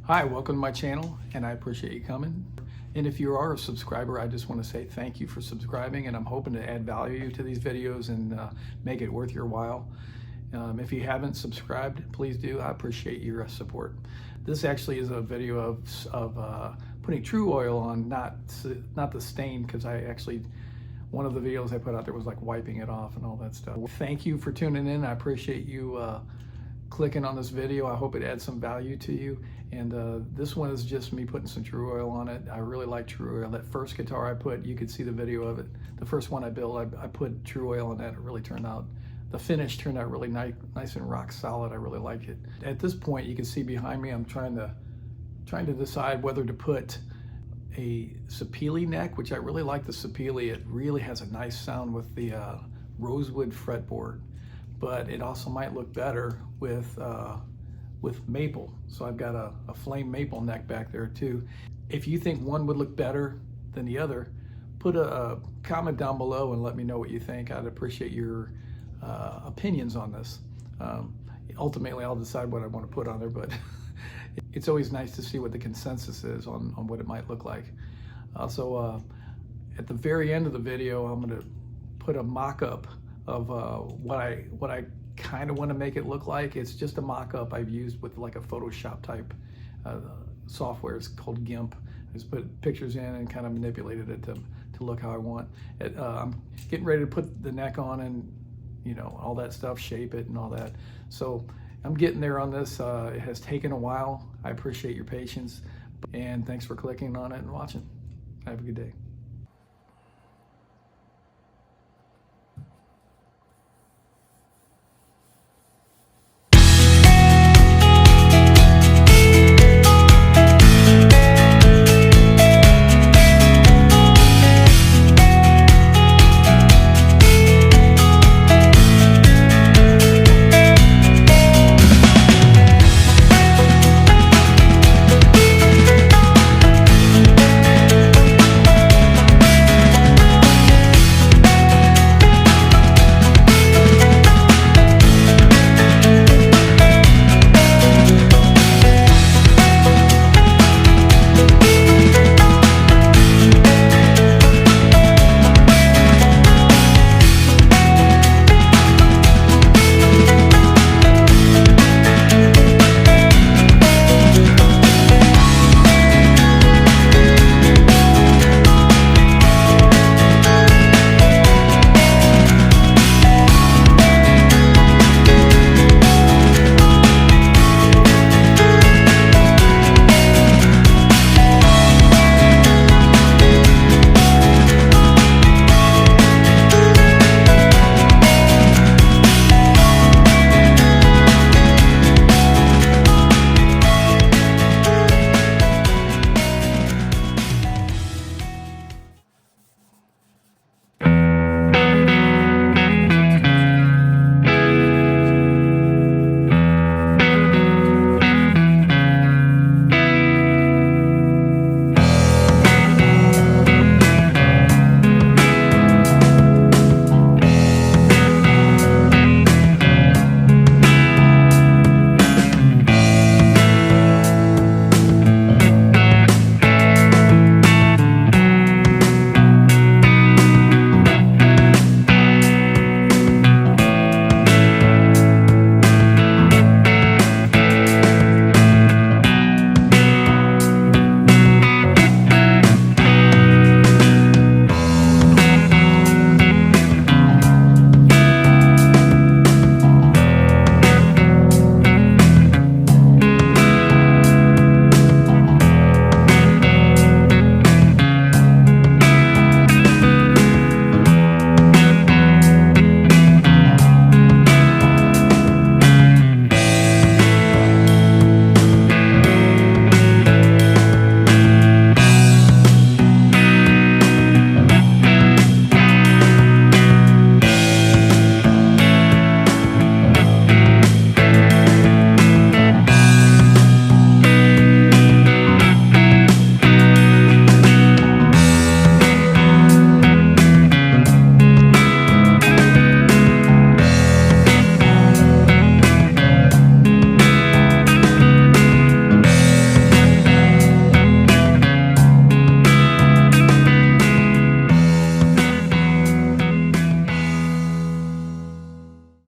Hi, welcome to my channel, and I appreciate you coming. And if you are a subscriber, I just want to say thank you for subscribing, and I'm hoping to add value to these videos and make it worth your while. If you haven't subscribed, please do. I appreciate your support. This actually is a video of putting tru-oil on, not the stain, because one of the videos I put out there was like wiping it off and all that stuff. Thank you for tuning in. I appreciate you clicking on this video. I hope it adds some value to you. And this one is just me putting some tru-oil on it. I really like tru-oil. That first guitar I put, you could see the video of it. The first one I built, I put tru-oil on that. It really turned out, the finish turned out really nice and rock solid. I really like it. At this point, you can see behind me, I'm trying to decide whether to put a Sapele neck, which I really like the Sapele. It really has a nice sound with the rosewood fretboard, but it also might look better with maple. So I've got a flame maple neck back there too. If you think one would look better than the other, put a comment down below and let me know what you think. I'd appreciate your opinions on this. Ultimately, I'll decide what I want to put on there, but it's always nice to see what the consensus is on what it might look like. Also, at the very end of the video, I'm going to put a mock-up of what I kind of want to make it look like. It's just a mock-up I've used with like a Photoshop type software. It's called GIMP. I just put pictures in and kind of manipulated it to look how I want. I'm getting ready to put the neck on and all that stuff, shape it and all that. So I'm getting there on this. It has taken a while. I appreciate your patience, and thanks for clicking on it and watching. Have a good day.